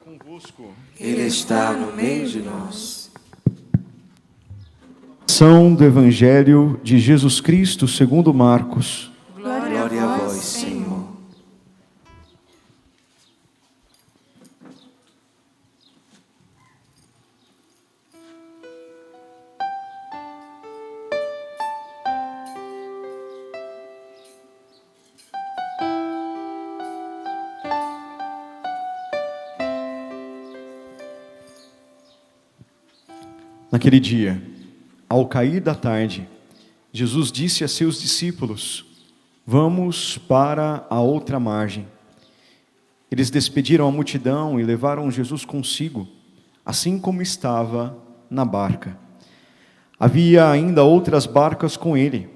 convosco. Ele está no meio de nós. São do Evangelho de Jesus Cristo segundo Marcos. Glória a vós, Senhor. Naquele dia, ao cair da tarde, Jesus disse a seus discípulos: vamos para a outra margem. Eles despediram a multidão e levaram Jesus consigo, assim como estava na barca. Havia ainda outras barcas com ele.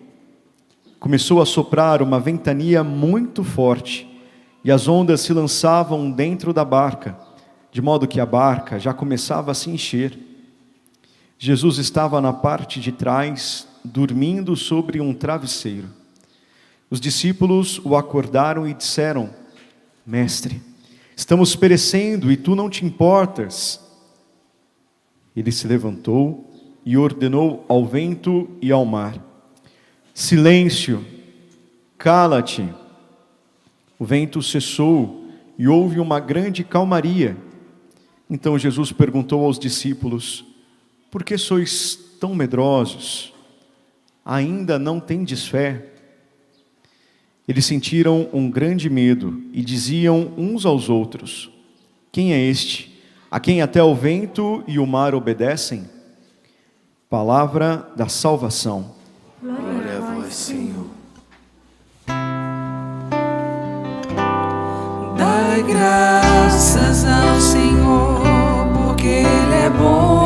Começou a soprar uma ventania muito forte, e as ondas se lançavam dentro da barca, de modo que a barca já começava a se encher. Jesus estava na parte de trás, dormindo sobre um travesseiro. Os discípulos o acordaram e disseram: Mestre, estamos perecendo e tu não te importas. Ele se levantou e ordenou ao vento e ao mar: Silêncio, cala-te. O vento cessou e houve uma grande calmaria. Então Jesus perguntou aos discípulos: por que sois tão medrosos? Ainda não tendes fé? Eles sentiram um grande medo e diziam uns aos outros: quem é este, a quem até o vento e o mar obedecem? Palavra da salvação. Glória a vós, Senhor. Dai graças ao Senhor, porque Ele é bom.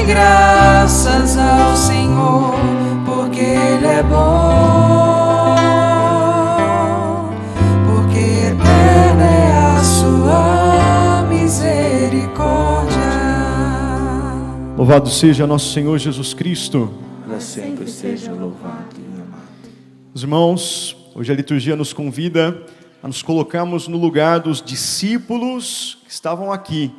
Graças ao Senhor, porque Ele é bom, porque eterna é a sua misericórdia. Louvado seja nosso Senhor Jesus Cristo. Para sempre seja louvado e amado. Os irmãos, hoje a liturgia nos convida a nos colocarmos no lugar dos discípulos que estavam aqui,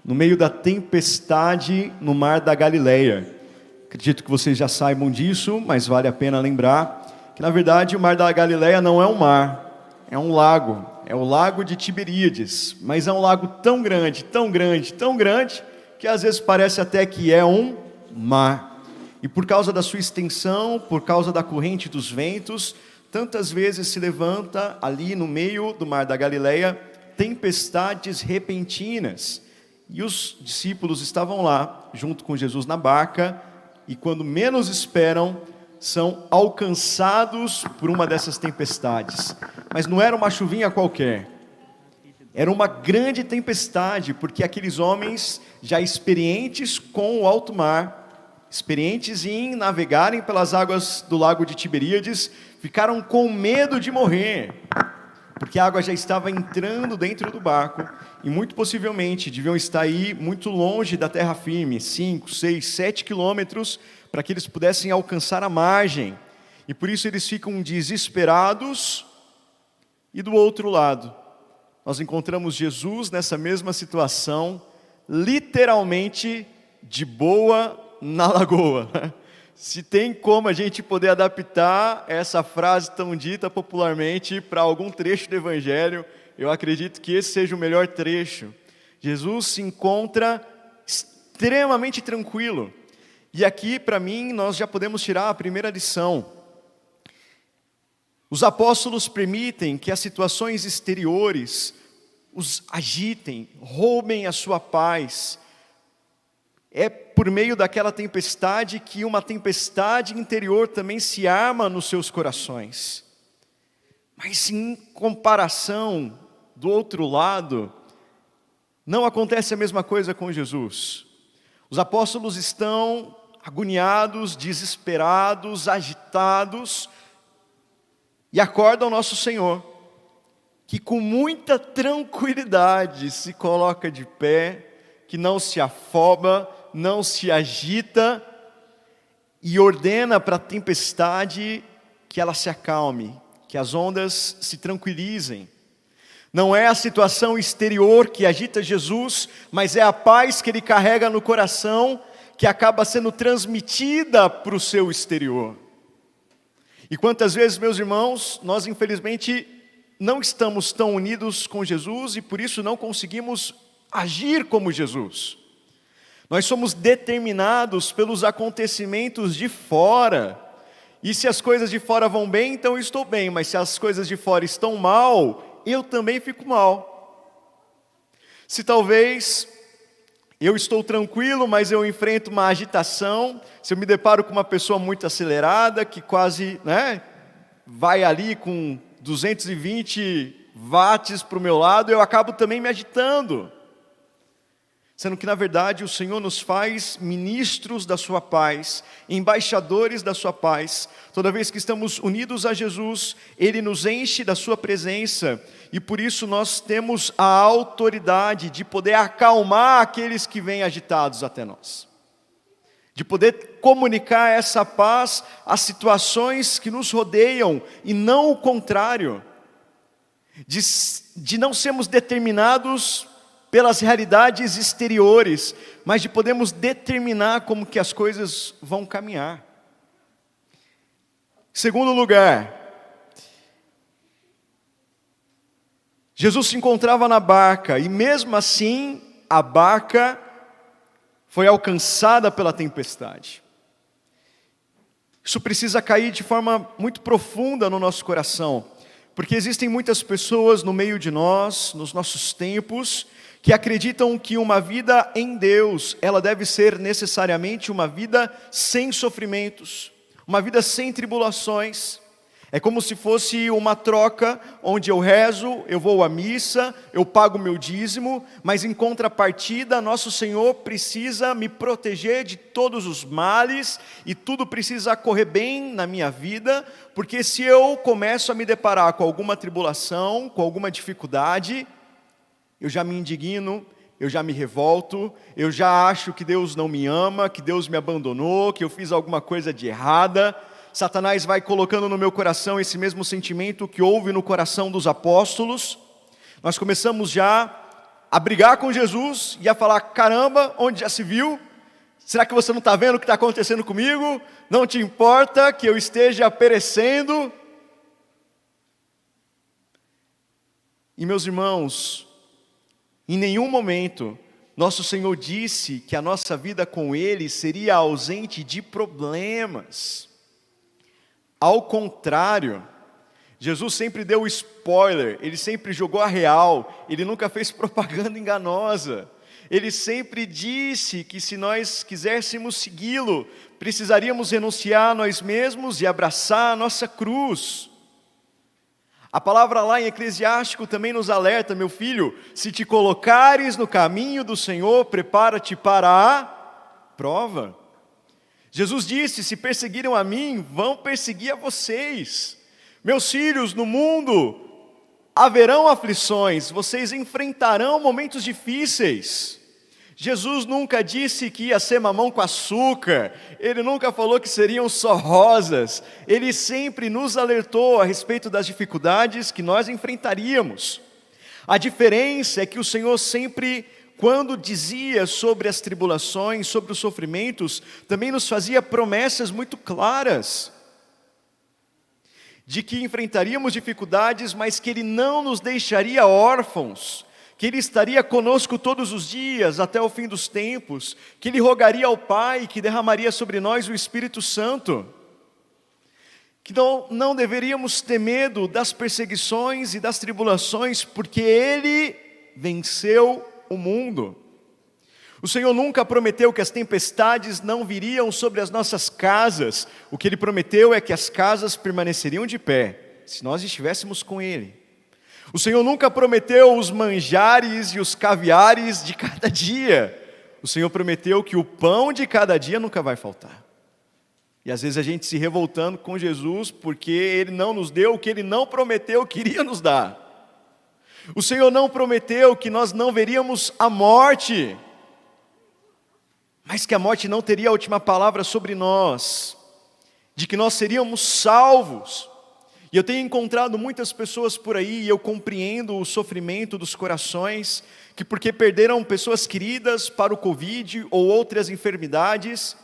no meio da tempestade no mar da Galileia. Acredito que vocês já saibam disso, mas vale a pena lembrar que, na verdade, o mar da Galileia não é um mar, é um lago. É o lago de Tiberíades, mas é um lago tão grande, tão grande, tão grande, que às vezes parece até que é um mar. E por causa da sua extensão, por causa da corrente dos ventos, tantas vezes se levanta ali no meio do mar da Galileia tempestades repentinas. E os discípulos estavam lá, junto com Jesus na barca, e quando menos esperam, são alcançados por uma dessas tempestades. Mas não era uma chuvinha qualquer, era uma grande tempestade, porque aqueles homens já experientes com o alto mar, experientes em navegarem pelas águas do lago de Tiberíades, ficaram com medo de morrer, porque a água já estava entrando dentro do barco, e muito possivelmente deviam estar aí muito longe da terra firme, 5, 6, 7 quilômetros, para que eles pudessem alcançar a margem. E por isso eles ficam desesperados. E do outro lado, nós encontramos Jesus nessa mesma situação, literalmente de boa na lagoa. Se tem como a gente poder adaptar essa frase tão dita popularmente para algum trecho do Evangelho, eu acredito que esse seja o melhor trecho. Jesus se encontra extremamente tranquilo. E aqui, para mim, nós já podemos tirar a primeira lição. Os apóstolos permitem que as situações exteriores os agitem, roubem a sua paz. É por meio daquela tempestade que uma tempestade interior também se arma nos seus corações. Mas em comparação, do outro lado, não acontece a mesma coisa com Jesus. Os apóstolos estão agoniados, desesperados, agitados, e acordam nosso Senhor, que com muita tranquilidade se coloca de pé, que não se afoba, não se agita e ordena para a tempestade que ela se acalme, que as ondas se tranquilizem. Não é a situação exterior que agita Jesus, mas é a paz que ele carrega no coração, que acaba sendo transmitida para o seu exterior. E quantas vezes, meus irmãos, nós infelizmente não estamos tão unidos com Jesus e por isso não conseguimos agir como Jesus. Nós somos determinados pelos acontecimentos de fora. E se as coisas de fora vão bem, então eu estou bem, mas se as coisas de fora estão mal, eu também fico mal. Se talvez eu estou tranquilo, mas eu enfrento uma agitação, se eu me deparo com uma pessoa muito acelerada, que quase, vai ali com 220 watts para o meu lado, eu acabo também me agitando. Sendo que, na verdade, o Senhor nos faz ministros da sua paz, embaixadores da sua paz. Toda vez que estamos unidos a Jesus, Ele nos enche da sua presença. E por isso nós temos a autoridade de poder acalmar aqueles que vêm agitados até nós. De poder comunicar essa paz às situações que nos rodeiam, e não o contrário. De não sermos determinados pelas realidades exteriores, mas de podermos determinar como que as coisas vão caminhar. Segundo lugar, Jesus se encontrava na barca, e mesmo assim, a barca foi alcançada pela tempestade. Isso precisa cair de forma muito profunda no nosso coração, porque existem muitas pessoas no meio de nós, nos nossos tempos, que acreditam que uma vida em Deus, ela deve ser necessariamente uma vida sem sofrimentos, uma vida sem tribulações. É como se fosse uma troca, onde eu rezo, eu vou à missa, eu pago meu dízimo, mas em contrapartida, nosso Senhor precisa me proteger de todos os males, e tudo precisa correr bem na minha vida, porque se eu começo a me deparar com alguma tribulação, com alguma dificuldade, eu já me indigno, eu já me revolto, eu já acho que Deus não me ama, que Deus me abandonou, que eu fiz alguma coisa de errada. Satanás vai colocando no meu coração esse mesmo sentimento que houve no coração dos apóstolos. Nós começamos já a brigar com Jesus e a falar: caramba, onde já se viu? Será que você não está vendo o que está acontecendo comigo? Não te importa que eu esteja perecendo? E meus irmãos, em nenhum momento nosso Senhor disse que a nossa vida com Ele seria ausente de problemas. Ao contrário, Jesus sempre deu spoiler, Ele sempre jogou a real, Ele nunca fez propaganda enganosa. Ele sempre disse que se nós quiséssemos segui-lo, precisaríamos renunciar a nós mesmos e abraçar a nossa cruz. A palavra lá em Eclesiástico também nos alerta: meu filho, se te colocares no caminho do Senhor, prepara-te para a prova. Jesus disse: se perseguiram a mim, vão perseguir a vocês. Meus filhos, no mundo haverão aflições, vocês enfrentarão momentos difíceis. Jesus nunca disse que ia ser mamão com açúcar, Ele nunca falou que seriam só rosas, Ele sempre nos alertou a respeito das dificuldades que nós enfrentaríamos. A diferença é que o Senhor sempre, quando dizia sobre as tribulações, sobre os sofrimentos, também nos fazia promessas muito claras, de que enfrentaríamos dificuldades, mas que Ele não nos deixaria órfãos, que Ele estaria conosco todos os dias, até o fim dos tempos, que Ele rogaria ao Pai, que derramaria sobre nós o Espírito Santo, que não deveríamos ter medo das perseguições e das tribulações, porque Ele venceu o mundo. O Senhor nunca prometeu que as tempestades não viriam sobre as nossas casas. O que Ele prometeu é que as casas permaneceriam de pé, se nós estivéssemos com Ele. O Senhor nunca prometeu os manjares e os caviares de cada dia. O Senhor prometeu que o pão de cada dia nunca vai faltar. E às vezes a gente se revoltando com Jesus porque Ele não nos deu o que Ele não prometeu que iria nos dar. O Senhor não prometeu que nós não veríamos a morte, mas que a morte não teria a última palavra sobre nós, de que nós seríamos salvos. E eu tenho encontrado muitas pessoas por aí, e eu compreendo o sofrimento dos corações, que porque perderam pessoas queridas para o Covid ou outras enfermidades,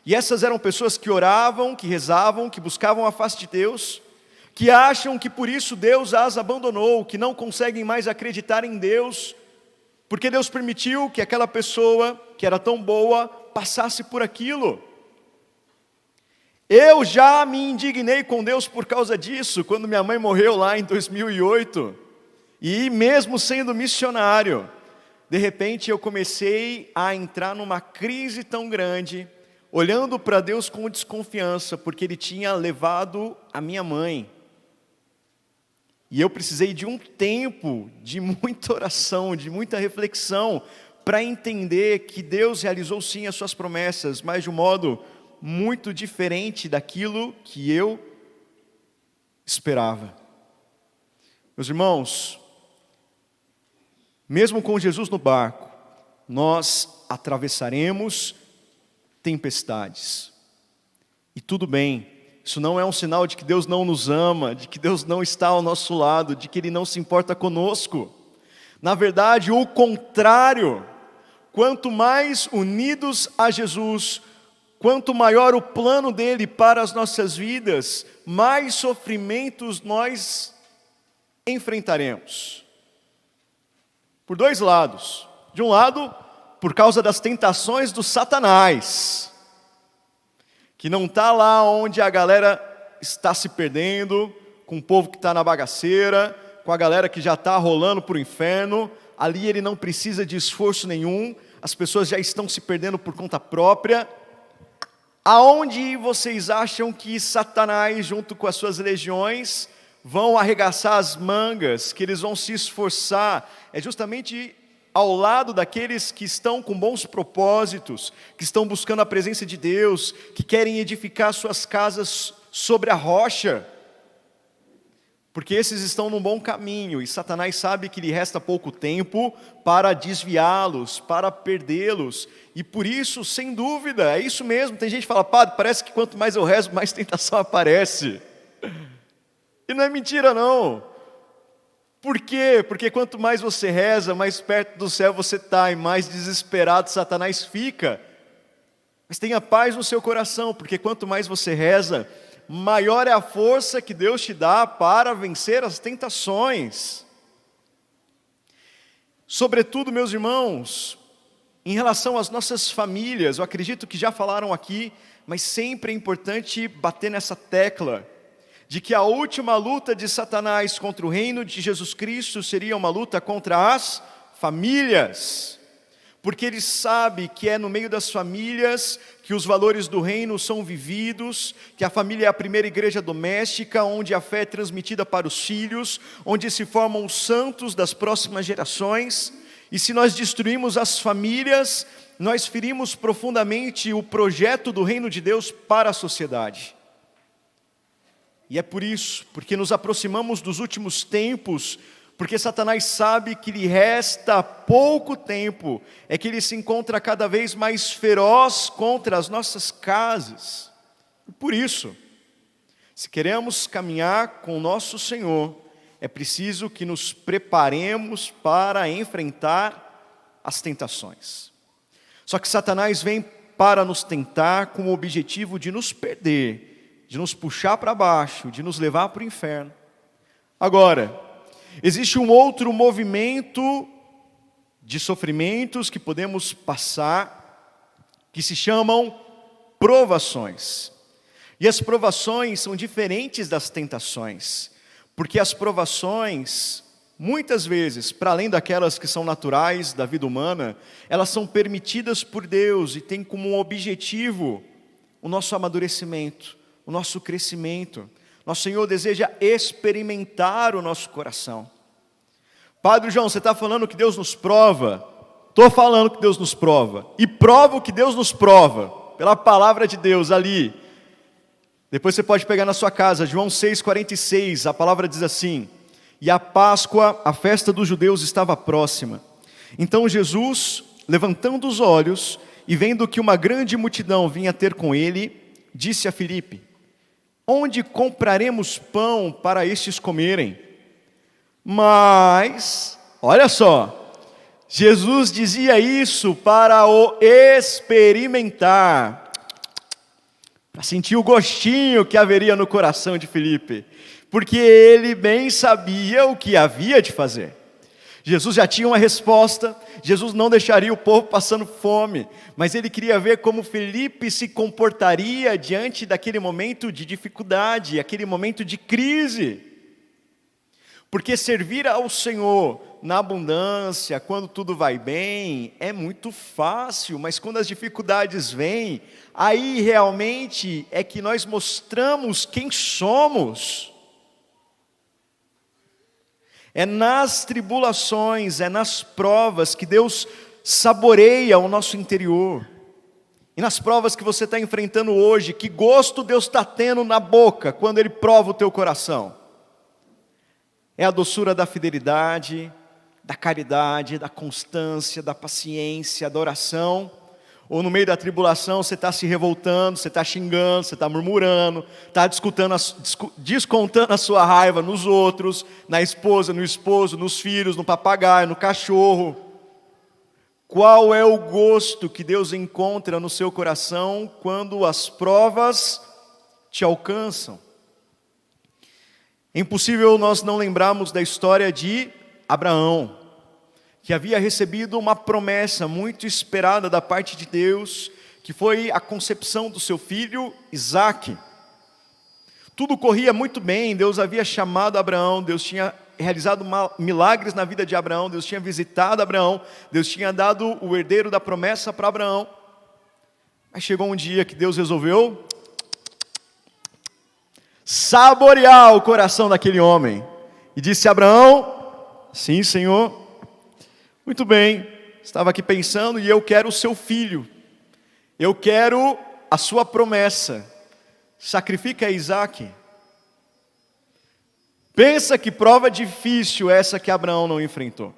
e essas eram pessoas que oravam, que rezavam, que buscavam a face de Deus, que acham que por isso Deus as abandonou, que não conseguem mais acreditar em Deus, porque Deus permitiu que aquela pessoa, que era tão boa, passasse por aquilo. Eu já me indignei com Deus por causa disso, quando minha mãe morreu lá em 2008, e mesmo sendo missionário, de repente eu comecei a entrar numa crise tão grande, olhando para Deus com desconfiança, porque Ele tinha levado a minha mãe. E eu precisei de um tempo de muita oração, de muita reflexão, para entender que Deus realizou sim as suas promessas, mas de um modo muito diferente daquilo que eu esperava. Meus irmãos, mesmo com Jesus no barco, nós atravessaremos tempestades. E tudo bem, isso não é um sinal de que Deus não nos ama, de que Deus não está ao nosso lado, de que Ele não se importa conosco. Na verdade, o contrário. Quanto mais unidos a Jesus, quanto maior o plano dele para as nossas vidas, mais sofrimentos nós enfrentaremos. Por dois lados. De um lado, por causa das tentações do Satanás, que não está lá onde a galera está se perdendo, com o povo que está na bagaceira, com a galera que já está rolando para o inferno. Ali ele não precisa de esforço nenhum, as pessoas já estão se perdendo por conta própria. Aonde vocês acham que Satanás, junto com as suas legiões, vão arregaçar as mangas, que eles vão se esforçar? É justamente ao lado daqueles que estão com bons propósitos, que estão buscando a presença de Deus, que querem edificar suas casas sobre a rocha, porque esses estão num bom caminho, e Satanás sabe que lhe resta pouco tempo para desviá-los, para perdê-los, e por isso, sem dúvida, é isso mesmo. Tem gente que fala: padre, parece que quanto mais eu rezo, mais tentação aparece. E não é mentira não. Por quê? Porque quanto mais você reza, mais perto do céu você está, e mais desesperado Satanás fica. Mas tenha paz no seu coração, porque quanto mais você reza, maior é a força que Deus te dá para vencer as tentações. Sobretudo, meus irmãos, em relação às nossas famílias, eu acredito que já falaram aqui, mas sempre é importante bater nessa tecla, de que a última luta de Satanás contra o reino de Jesus Cristo seria uma luta contra as famílias, porque ele sabe que é no meio das famílias que os valores do reino são vividos, que a família é a primeira igreja doméstica, onde a fé é transmitida para os filhos, onde se formam os santos das próximas gerações. E se nós destruímos as famílias, nós ferimos profundamente o projeto do reino de Deus para a sociedade. E é por isso, porque nos aproximamos dos últimos tempos, porque Satanás sabe que lhe resta pouco tempo, é que ele se encontra cada vez mais feroz contra as nossas casas. E por isso, se queremos caminhar com o nosso Senhor, é preciso que nos preparemos para enfrentar as tentações. Só que Satanás vem para nos tentar com o objetivo de nos perder, de nos puxar para baixo, de nos levar para o inferno. Agora, existe um outro movimento de sofrimentos que podemos passar, que se chamam provações. E as provações são diferentes das tentações, porque as provações, muitas vezes, para além daquelas que são naturais da vida humana, elas são permitidas por Deus e têm como objetivo o nosso amadurecimento, o nosso crescimento. Nosso Senhor deseja experimentar o nosso coração. Padre João, você está falando que Deus nos prova? Estou falando que Deus nos prova. E provo que Deus nos prova, pela palavra de Deus ali. Depois você pode pegar na sua casa, João 6,46, a palavra diz assim: e a Páscoa, a festa dos judeus, estava próxima. Então Jesus, levantando os olhos e vendo que uma grande multidão vinha ter com ele, disse a Filipe: onde compraremos pão para estes comerem? Mas, olha só, Jesus dizia isso para o experimentar, para sentir o gostinho que haveria no coração de Filipe, porque ele bem sabia o que havia de fazer. Jesus já tinha uma resposta, Jesus não deixaria o povo passando fome, mas ele queria ver como Filipe se comportaria diante daquele momento de dificuldade, aquele momento de crise. Porque servir ao Senhor na abundância, quando tudo vai bem, é muito fácil, mas quando as dificuldades vêm, aí realmente é que nós mostramos quem somos. É nas tribulações, é nas provas que Deus saboreia o nosso interior. E nas provas que você está enfrentando hoje, que gosto Deus está tendo na boca quando Ele prova o teu coração? É a doçura da fidelidade, da caridade, da constância, da paciência, da oração? Ou no meio da tribulação você está se revoltando, você está xingando, você está murmurando, está descontando a sua raiva nos outros, na esposa, no esposo, nos filhos, no papagaio, no cachorro? Qual é o gosto que Deus encontra no seu coração quando as provas te alcançam? É impossível nós não lembrarmos da história de Abraão, que havia recebido uma promessa muito esperada da parte de Deus, que foi a concepção do seu filho Isaque. Tudo corria muito bem, Deus havia chamado Abraão, Deus tinha realizado milagres na vida de Abraão, Deus tinha visitado Abraão, Deus tinha dado o herdeiro da promessa para Abraão. Mas chegou um dia que Deus resolveu saborear o coração daquele homem, e disse a Abraão: sim, Senhor, muito bem, estava aqui pensando, e eu quero o seu filho, eu quero a sua promessa, sacrifica Isaque. Pensa que prova difícil essa que Abraão não enfrentou.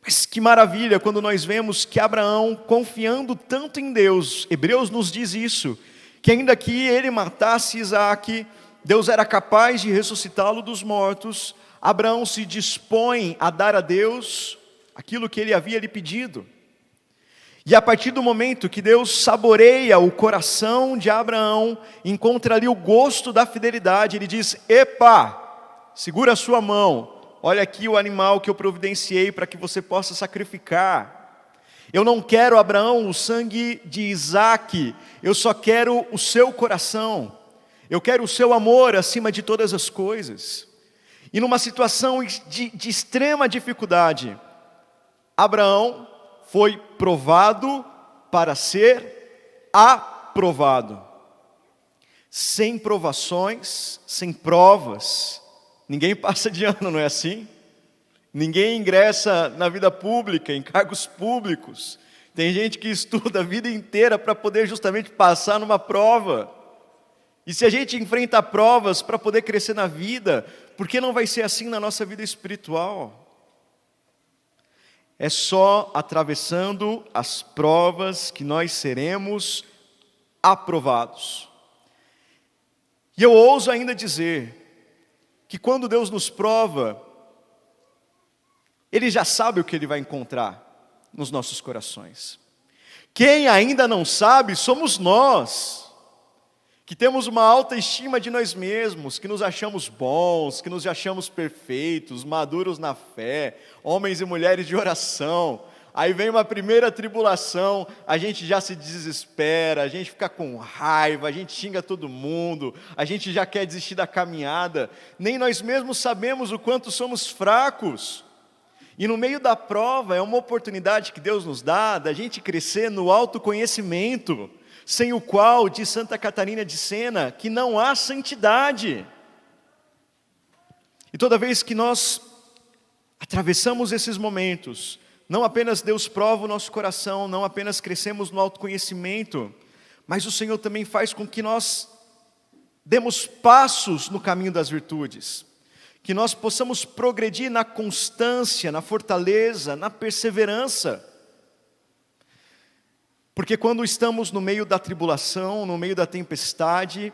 Mas que maravilha quando nós vemos que Abraão, confiando tanto em Deus, Hebreus nos diz isso, que ainda que ele matasse Isaque, Deus era capaz de ressuscitá-lo dos mortos. Abraão se dispõe a dar a Deus aquilo que ele havia lhe pedido. E a partir do momento que Deus saboreia o coração de Abraão, encontra ali o gosto da fidelidade, ele diz: epa, segura a sua mão, olha aqui o animal que eu providenciei para que você possa sacrificar. Eu não quero, Abraão, o sangue de Isaque, eu só quero o seu coração, eu quero o seu amor acima de todas as coisas. E numa situação de extrema dificuldade, Abraão foi provado para ser aprovado. Sem provações, sem provas, ninguém passa de ano, não é assim? Ninguém ingressa na vida pública, em cargos públicos. Tem gente que estuda a vida inteira para poder justamente passar numa prova. E se a gente enfrenta provas para poder crescer na vida, por que não vai ser assim na nossa vida espiritual? É só atravessando as provas que nós seremos aprovados. E eu ouso ainda dizer que quando Deus nos prova, Ele já sabe o que Ele vai encontrar nos nossos corações. Quem ainda não sabe somos nós, que temos uma alta estima de nós mesmos, que nos achamos bons, que nos achamos perfeitos, maduros na fé, homens e mulheres de oração. Aí vem uma primeira tribulação, a gente já se desespera, a gente fica com raiva, a gente xinga todo mundo, a gente já quer desistir da caminhada. Nem nós mesmos sabemos o quanto somos fracos. E no meio da prova é uma oportunidade que Deus nos dá da gente crescer no autoconhecimento, sem o qual, diz Santa Catarina de Sena, que não há santidade. E toda vez que nós atravessamos esses momentos, não apenas Deus prova o nosso coração, não apenas crescemos no autoconhecimento, mas o Senhor também faz com que nós demos passos no caminho das virtudes, que nós possamos progredir na constância, na fortaleza, na perseverança. Porque quando estamos no meio da tribulação, no meio da tempestade,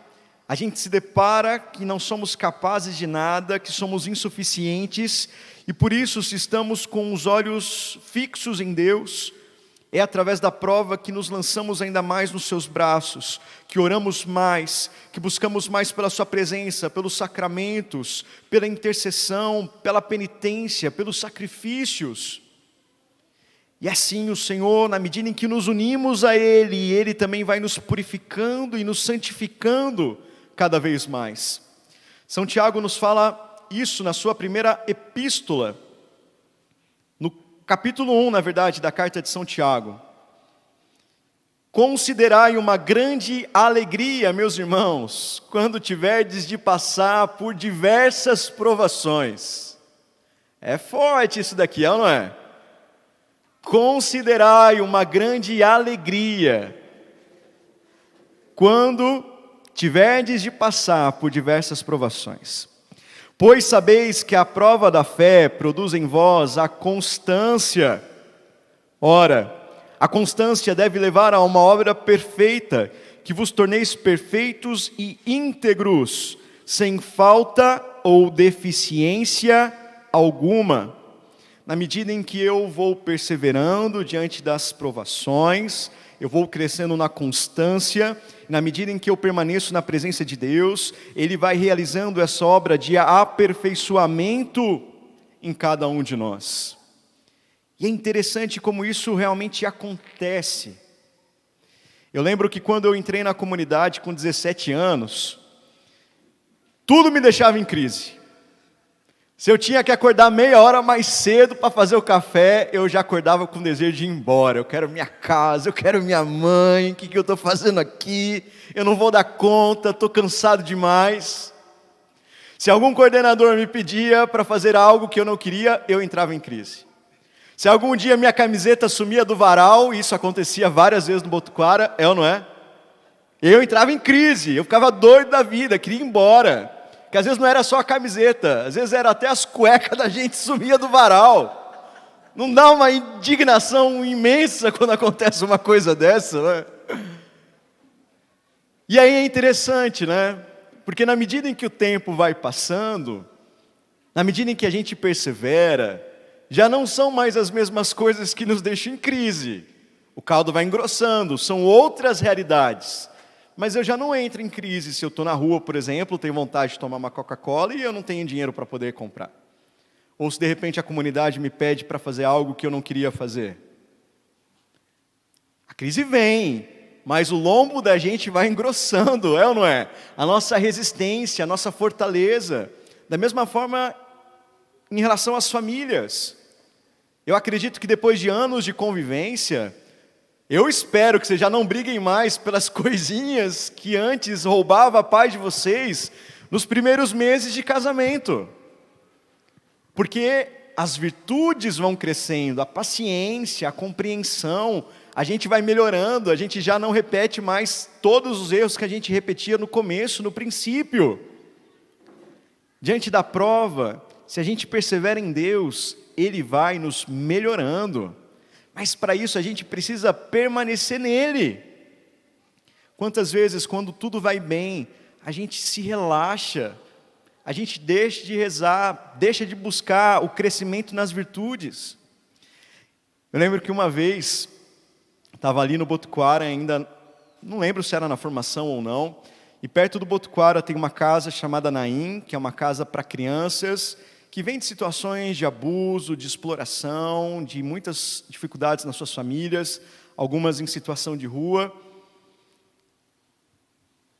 a gente se depara que não somos capazes de nada, que somos insuficientes, e por isso, se estamos com os olhos fixos em Deus, é através da prova que nos lançamos ainda mais nos seus braços, que oramos mais, que buscamos mais pela sua presença, pelos sacramentos, pela intercessão, pela penitência, pelos sacrifícios. E assim o Senhor, na medida em que nos unimos a Ele, Ele também vai nos purificando e nos santificando cada vez mais. São Tiago nos fala isso na sua primeira epístola, no capítulo 1, na verdade, da carta de São Tiago. Considerai uma grande alegria, meus irmãos, quando tiverdes de passar por diversas provações. É forte isso daqui, não é? Considerai uma grande alegria quando tiverdes de passar por diversas provações. Pois sabeis que a prova da fé produz em vós a constância. Ora, a constância deve levar a uma obra perfeita, que vos torneis perfeitos e íntegros, sem falta ou deficiência alguma. Na medida em que eu vou perseverando diante das provações, eu vou crescendo na constância, na medida em que eu permaneço na presença de Deus, Ele vai realizando essa obra de aperfeiçoamento em cada um de nós. E é interessante como isso realmente acontece. Eu lembro que quando eu entrei na comunidade com 17 anos, tudo me deixava em crise. Se eu tinha que acordar meia hora mais cedo para fazer o café, eu já acordava com desejo de ir embora. Eu quero minha casa, eu quero minha mãe, o que eu estou fazendo aqui? Eu não vou dar conta, estou cansado demais. Se algum coordenador me pedia para fazer algo que eu não queria, eu entrava em crise. Se algum dia minha camiseta sumia do varal, isso acontecia várias vezes no Botuquara, é ou não é? Eu entrava em crise, eu ficava doido da vida, queria ir embora. Que às vezes não era só a camiseta, às vezes era até as cuecas da gente sumia do varal. Não dá uma indignação imensa quando acontece uma coisa dessa, né? E aí é interessante, né? Porque na medida em que o tempo vai passando, na medida em que a gente persevera, já não são mais as mesmas coisas que nos deixam em crise. O caldo vai engrossando, são outras realidades. Mas eu já não entro em crise se eu estou na rua, por exemplo, tenho vontade de tomar uma Coca-Cola e eu não tenho dinheiro para poder comprar. Ou se de repente a comunidade me pede para fazer algo que eu não queria fazer. A crise vem, mas o lombo da gente vai engrossando, é ou não é? A nossa resistência, a nossa fortaleza. Da mesma forma, em relação às famílias. Eu acredito que depois de anos de convivência, eu espero que vocês já não briguem mais pelas coisinhas que antes roubava a paz de vocês nos primeiros meses de casamento. Porque as virtudes vão crescendo, a paciência, a compreensão, a gente vai melhorando, a gente já não repete mais todos os erros que a gente repetia no começo, no princípio. Diante da prova, se a gente persevera em Deus, Ele vai nos melhorando. Mas para isso a gente precisa permanecer nele. Quantas vezes, quando tudo vai bem, a gente se relaxa, a gente deixa de rezar, deixa de buscar o crescimento nas virtudes. Eu lembro que uma vez, estava ali no Botuquara ainda, não lembro se era na formação ou não, e perto do Botuquara tem uma casa chamada Naim, que é uma casa para crianças, que vem de situações de abuso, de exploração, de muitas dificuldades nas suas famílias, algumas em situação de rua.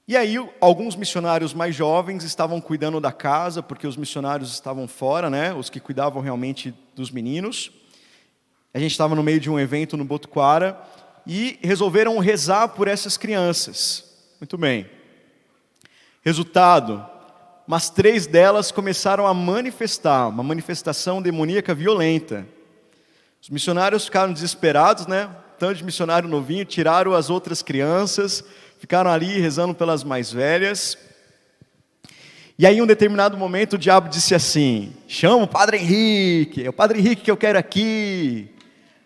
E aí, alguns missionários mais jovens estavam cuidando da casa, porque os missionários estavam fora, né? Os que cuidavam realmente dos meninos. A gente estava no meio de um evento no Botuquara e resolveram rezar por essas crianças. Muito bem. Resultado: mas 3 delas começaram a manifestar, uma manifestação demoníaca violenta. Os missionários ficaram desesperados, né? Tanto de missionário novinho, tiraram as outras crianças, ficaram ali rezando pelas mais velhas. E aí, em um determinado momento, o diabo disse assim: chama o Padre Henrique, é o Padre Henrique que eu quero aqui.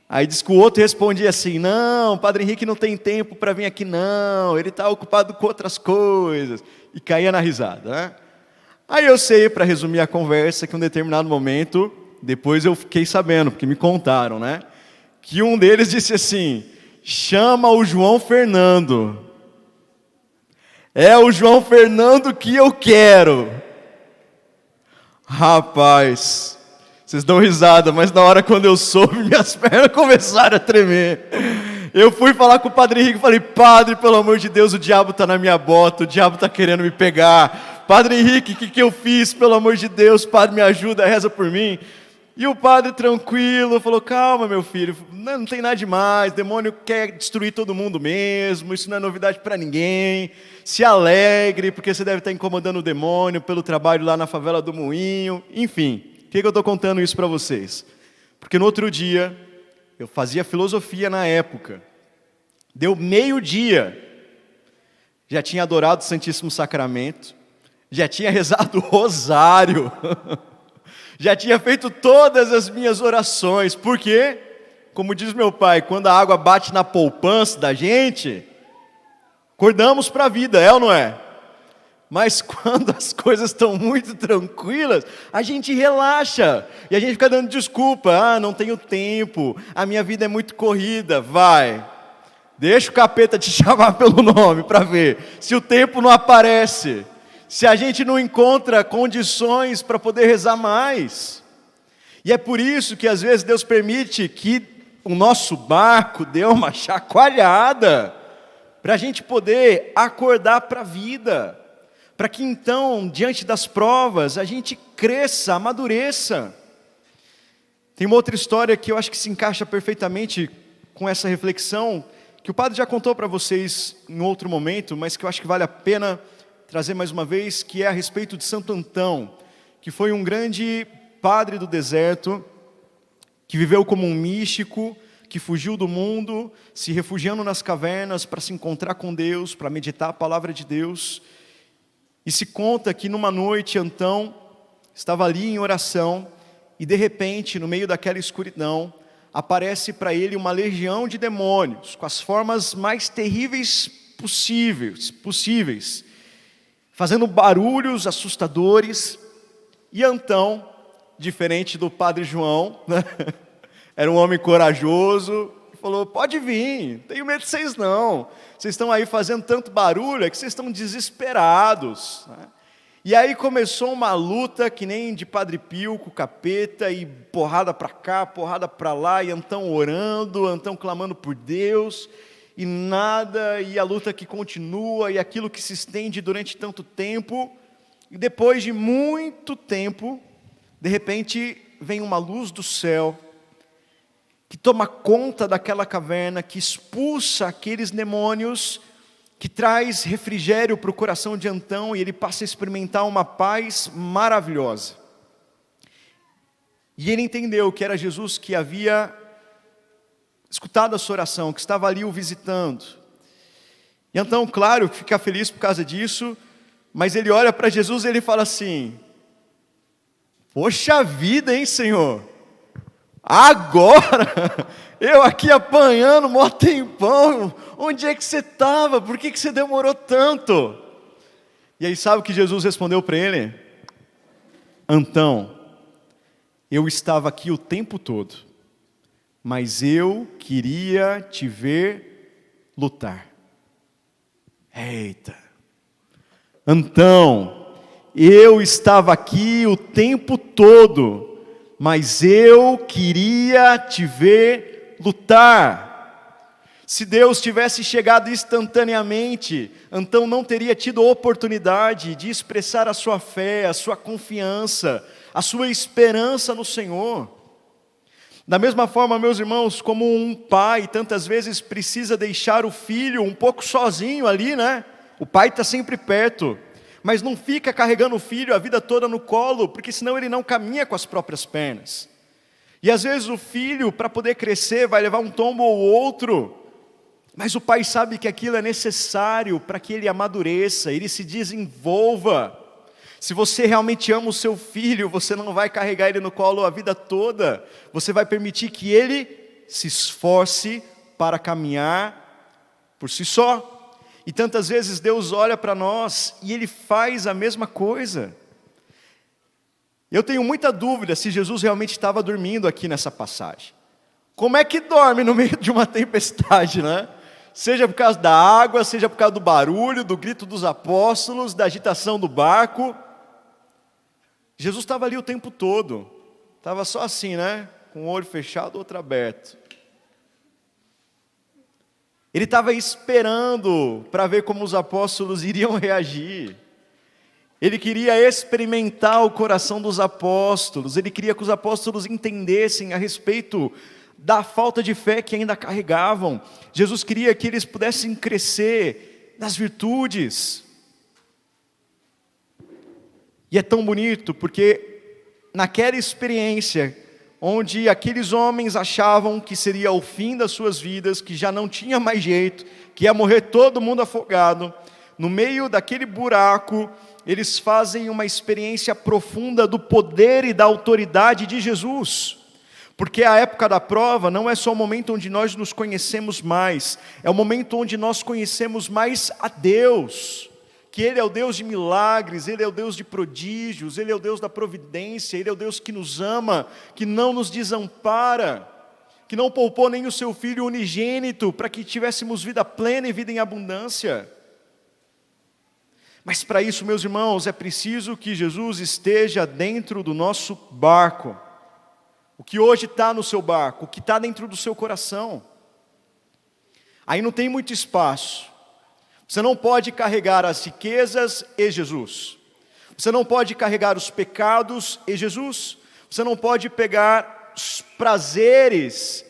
Aí diz que o outro respondia assim: não, o Padre Henrique não tem tempo para vir aqui não, ele está ocupado com outras coisas. E caía na risada, né? Aí eu sei, para resumir a conversa, que em um determinado momento, depois eu fiquei sabendo, porque me contaram, né? Que um deles disse assim: chama o João Fernando. É o João Fernando que eu quero. Rapaz, vocês dão risada, mas na hora quando eu soube, minhas pernas começaram a tremer. Eu fui falar com o Padre Henrique e falei: Padre, pelo amor de Deus, o diabo está na minha bota, o diabo está querendo me pegar. Padre Henrique, o que eu fiz? Pelo amor de Deus, Padre, me ajuda, reza por mim. E o padre tranquilo falou: calma, meu filho, não tem nada demais, o demônio quer destruir todo mundo mesmo, isso não é novidade para ninguém. Se alegre, porque você deve estar incomodando o demônio pelo trabalho lá na favela do Moinho. Enfim, por que eu estou contando isso para vocês? Porque no outro dia, eu fazia filosofia na época, deu meio-dia, já tinha adorado o Santíssimo Sacramento, já tinha rezado o rosário, já tinha feito todas as minhas orações. Por quê? Como diz meu pai, quando a água bate na poupança da gente, acordamos para a vida, é ou não é? Mas quando as coisas estão muito tranquilas, a gente relaxa. E a gente fica dando desculpa: ah, não tenho tempo, a minha vida é muito corrida. Vai, deixa o capeta te chamar pelo nome para ver se o tempo não aparece, se a gente não encontra condições para poder rezar mais. E é por isso que às vezes Deus permite que o nosso barco dê uma chacoalhada, para a gente poder acordar para a vida, para que então, diante das provas, a gente cresça, amadureça. Tem uma outra história que eu acho que se encaixa perfeitamente com essa reflexão, que o padre já contou para vocês em outro momento, mas que eu acho que vale a pena trazer mais uma vez, que é a respeito de Santo Antão, que foi um grande padre do deserto, que viveu como um místico, que fugiu do mundo, se refugiando nas cavernas para se encontrar com Deus, para meditar a palavra de Deus. E se conta que numa noite Antão estava ali em oração, e de repente, no meio daquela escuridão, aparece para ele uma legião de demônios, com as formas mais terríveis possíveis, fazendo barulhos assustadores. E Antão, diferente do Padre João, né? Era um homem corajoso, falou: pode vir, não tenho medo de vocês não, vocês estão aí fazendo tanto barulho, é que vocês estão desesperados, né? E aí começou uma luta que nem de Padre Pio com o capeta, e porrada para cá, porrada para lá, e Antão orando, Antão clamando por Deus, e nada, e a luta que continua, e aquilo que se estende durante tanto tempo. E depois de muito tempo, de repente vem uma luz do céu, que toma conta daquela caverna, que expulsa aqueles demônios, que traz refrigério para o coração de Antão, e ele passa a experimentar uma paz maravilhosa. E ele entendeu que era Jesus que havia escutado a sua oração, que estava ali o visitando. E então, claro, fica feliz por causa disso, mas ele olha para Jesus e ele fala assim: poxa vida, hein, Senhor? Agora, eu aqui apanhando mó tempão, onde é que você estava? Por que você demorou tanto? E aí sabe o que Jesus respondeu para ele? Antão, eu estava aqui o tempo todo, mas eu queria te ver lutar. Eita! Antão, eu estava aqui o tempo todo, mas eu queria te ver lutar. Se Deus tivesse chegado instantaneamente, Antão não teria tido a oportunidade de expressar a sua fé, a sua confiança, a sua esperança no Senhor. Da mesma forma, meus irmãos, como um pai tantas vezes precisa deixar o filho um pouco sozinho ali, né? O pai está sempre perto, mas não fica carregando o filho a vida toda no colo, porque senão ele não caminha com as próprias pernas. E às vezes o filho, para poder crescer, vai levar um tombo ou outro, mas o pai sabe que aquilo é necessário para que ele amadureça, ele se desenvolva. Se você realmente ama o seu filho, você não vai carregar ele no colo a vida toda, você vai permitir que ele se esforce para caminhar por si só. E tantas vezes Deus olha para nós e Ele faz a mesma coisa. Eu tenho muita dúvida se Jesus realmente estava dormindo aqui nessa passagem. Como é que dorme no meio de uma tempestade, né? Seja por causa da água, seja por causa do barulho, do grito dos apóstolos, da agitação do barco. Jesus estava ali o tempo todo. Estava só assim, né? Com o olho fechado, outro aberto. Ele estava esperando para ver como os apóstolos iriam reagir. Ele queria experimentar o coração dos apóstolos. Ele queria que os apóstolos entendessem a respeito da falta de fé que ainda carregavam. Jesus queria que eles pudessem crescer nas virtudes. E é tão bonito porque naquela experiência onde aqueles homens achavam que seria o fim das suas vidas, que já não tinha mais jeito, que ia morrer todo mundo afogado, no meio daquele buraco, eles fazem uma experiência profunda do poder e da autoridade de Jesus. Porque a época da prova não é só o momento onde nós nos conhecemos mais, é o momento onde nós conhecemos mais a Deus, que Ele é o Deus de milagres, Ele é o Deus de prodígios, Ele é o Deus da providência, Ele é o Deus que nos ama, que não nos desampara, que não poupou nem o seu Filho unigênito, para que tivéssemos vida plena e vida em abundância. Mas para isso, meus irmãos, é preciso que Jesus esteja dentro do nosso barco. O que hoje está no seu barco, o que está dentro do seu coração. Aí não tem muito espaço. Você não pode carregar as riquezas e Jesus. Você não pode carregar os pecados e Jesus. Você não pode pegar os prazeres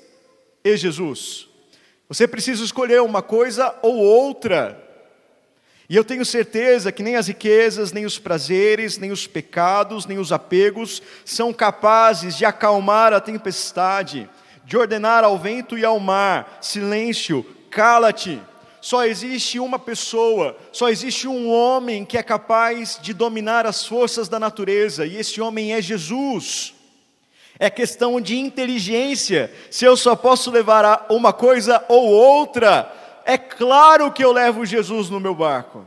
e Jesus. Você precisa escolher uma coisa ou outra. E eu tenho certeza que nem as riquezas, nem os prazeres, nem os pecados, nem os apegos são capazes de acalmar a tempestade, de ordenar ao vento e ao mar: silêncio, cala-te. Só existe uma pessoa, só existe um homem que é capaz de dominar as forças da natureza, e esse homem é Jesus. É questão de inteligência, se eu só posso levar uma coisa ou outra. É claro que eu levo Jesus no meu barco,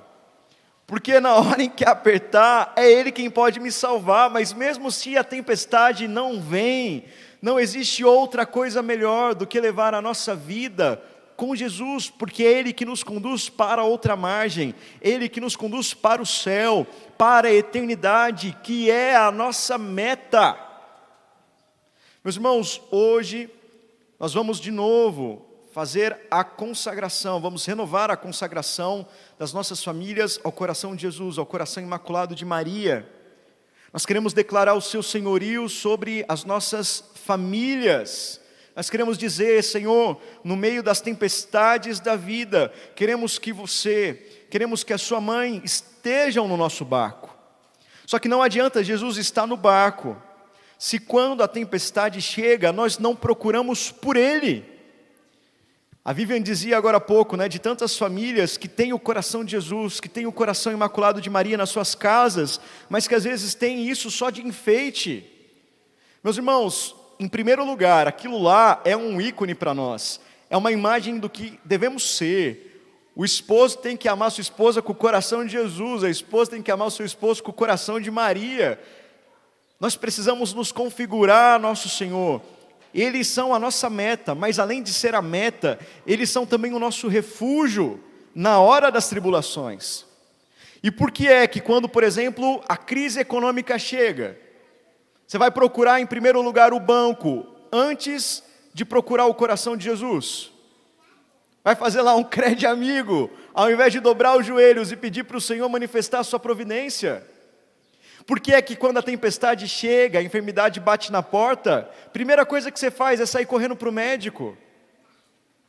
porque na hora em que apertar, é Ele quem pode me salvar. Mas mesmo se a tempestade não vem, não existe outra coisa melhor do que levar a nossa vida com Jesus, porque é Ele que nos conduz para outra margem, Ele que nos conduz para o céu, para a eternidade, que é a nossa meta. Meus irmãos, hoje nós vamos de novo fazer a consagração, vamos renovar a consagração das nossas famílias ao coração de Jesus, ao coração imaculado de Maria. Nós queremos declarar o seu senhorio sobre as nossas famílias. Nós queremos dizer: Senhor, no meio das tempestades da vida, queremos que a sua mãe estejam no nosso barco. Só que não adianta Jesus estar no barco, se quando a tempestade chega, nós não procuramos por Ele. A Vivian dizia agora há pouco, né, de tantas famílias que têm o coração de Jesus, que têm o coração imaculado de Maria nas suas casas, mas que às vezes têm isso só de enfeite. Meus irmãos, em primeiro lugar, aquilo lá é um ícone para nós, é uma imagem do que devemos ser. O esposo tem que amar sua esposa com o coração de Jesus, a esposa tem que amar o seu esposo com o coração de Maria. Nós precisamos nos configurar a nosso Senhor. Eles são a nossa meta, mas além de ser a meta, eles são também o nosso refúgio na hora das tribulações. E por que é que quando, por exemplo, a crise econômica chega, você vai procurar em primeiro lugar o banco, antes de procurar o coração de Jesus? Vai fazer lá um crédito amigo, ao invés de dobrar os joelhos e pedir para o Senhor manifestar a sua providência? Por que é que quando a tempestade chega, a enfermidade bate na porta, a primeira coisa que você faz é sair correndo para o médico?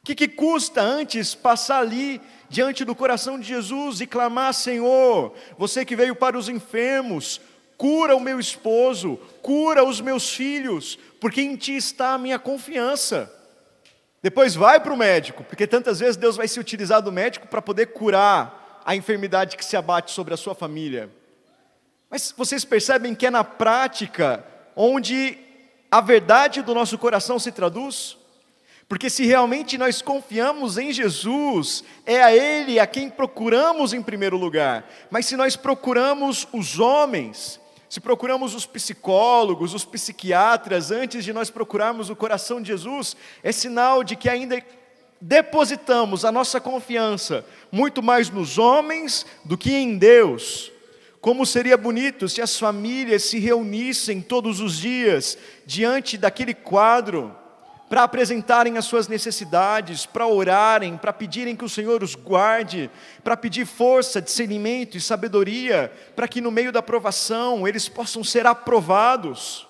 O que custa antes passar ali, diante do coração de Jesus e clamar: Senhor, você que veio para os enfermos, cura o meu esposo, cura os meus filhos, porque em Ti está a minha confiança. Depois vai para o médico, porque tantas vezes Deus vai se utilizar do médico para poder curar a enfermidade que se abate sobre a sua família. Mas vocês percebem que é na prática onde a verdade do nosso coração se traduz? Porque se realmente nós confiamos em Jesus, é a Ele a quem procuramos em primeiro lugar. Mas se nós procuramos os homens, se procuramos os psicólogos, os psiquiatras, antes de nós procurarmos o coração de Jesus, é sinal de que ainda depositamos a nossa confiança muito mais nos homens do que em Deus. Como seria bonito se as famílias se reunissem todos os dias diante daquele quadro, para apresentarem as suas necessidades, para orarem, para pedirem que o Senhor os guarde, para pedir força, discernimento e sabedoria, para que no meio da provação eles possam ser aprovados.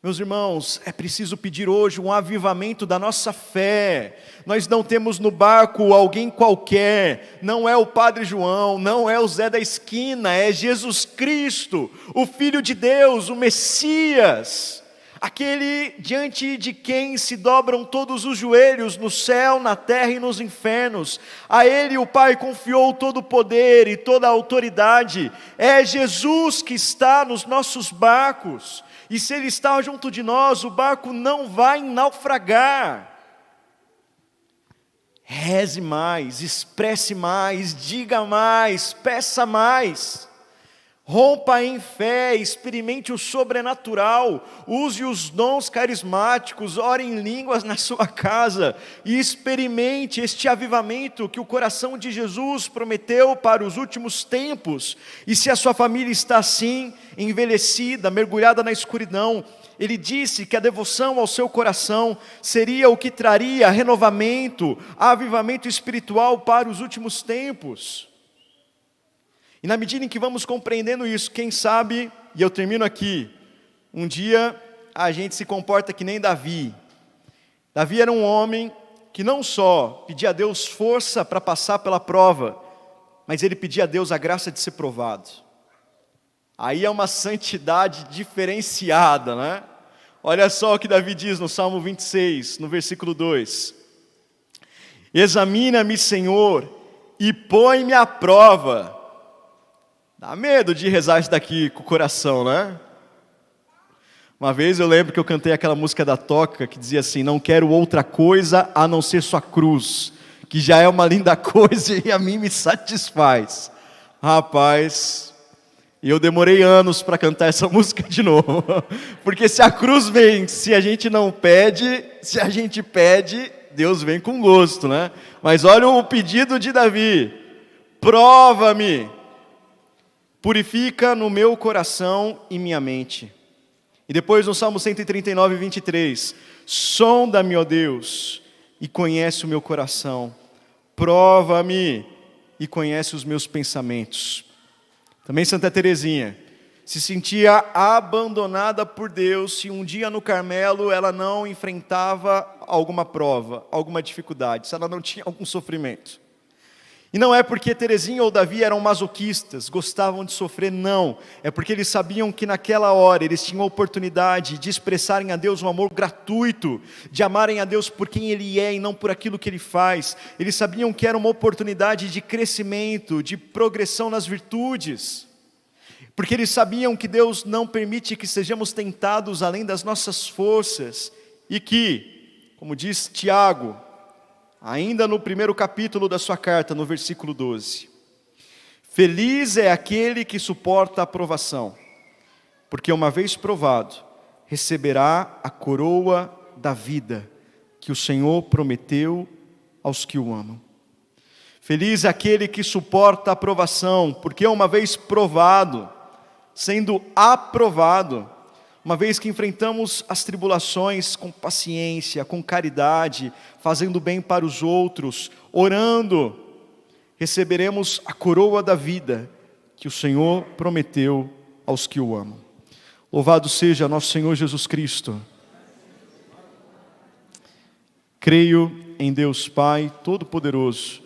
Meus irmãos, é preciso pedir hoje um avivamento da nossa fé. Nós não temos no barco alguém qualquer, não é o Padre João, não é o Zé da esquina, é Jesus Cristo, o Filho de Deus, o Messias, aquele diante de quem se dobram todos os joelhos no céu, na terra e nos infernos. A Ele o Pai confiou todo o poder e toda a autoridade. É Jesus que está nos nossos barcos. E se Ele está junto de nós, o barco não vai naufragar. Reze mais, expresse mais, diga mais, peça mais. Rompa em fé, experimente o sobrenatural, use os dons carismáticos, ore em línguas na sua casa e experimente este avivamento que o coração de Jesus prometeu para os últimos tempos. E se a sua família está assim, envelhecida, mergulhada na escuridão, Ele disse que a devoção ao seu coração seria o que traria renovamento, avivamento espiritual para os últimos tempos. E na medida em que vamos compreendendo isso, quem sabe, e eu termino aqui, um dia a gente se comporta que nem Davi. Davi era um homem que não só pedia a Deus força para passar pela prova, mas ele pedia a Deus a graça de ser provado. Aí é uma santidade diferenciada, né? Olha só o que Davi diz no Salmo 26, no versículo 2. Examina-me, Senhor, e põe-me à prova. Dá medo de rezar isso daqui com o coração, né? Uma vez eu lembro que eu cantei aquela música da Toca, que dizia assim: não quero outra coisa a não ser sua cruz, que já é uma linda coisa e a mim me satisfaz. Rapaz, eu demorei anos para cantar essa música de novo, porque se a cruz vem, se a gente não pede, se a gente pede, Deus vem com gosto, né? Mas olha o pedido de Davi: prova-me, purifica no meu coração e minha mente. E depois no Salmo 139, 23, sonda-me, ó Deus, e conhece o meu coração, prova-me e conhece os meus pensamentos. Também Santa Teresinha se sentia abandonada por Deus se um dia no Carmelo ela não enfrentava alguma prova, alguma dificuldade, se ela não tinha algum sofrimento. E não é porque Teresinha ou Davi eram masoquistas, gostavam de sofrer, não. É porque eles sabiam que naquela hora eles tinham a oportunidade de expressarem a Deus um amor gratuito, de amarem a Deus por quem Ele é e não por aquilo que Ele faz. Eles sabiam que era uma oportunidade de crescimento, de progressão nas virtudes. Porque eles sabiam que Deus não permite que sejamos tentados além das nossas forças. E que, como diz Tiago, ainda no primeiro capítulo da sua carta, no versículo 12. Feliz é aquele que suporta a provação, porque uma vez provado, receberá a coroa da vida, que o Senhor prometeu aos que o amam. Feliz é aquele que suporta a provação, porque uma vez provado, sendo aprovado, uma vez que enfrentamos as tribulações com paciência, com caridade, fazendo bem para os outros, orando, receberemos a coroa da vida que o Senhor prometeu aos que o amam. Louvado seja nosso Senhor Jesus Cristo. Creio em Deus Pai Todo-Poderoso,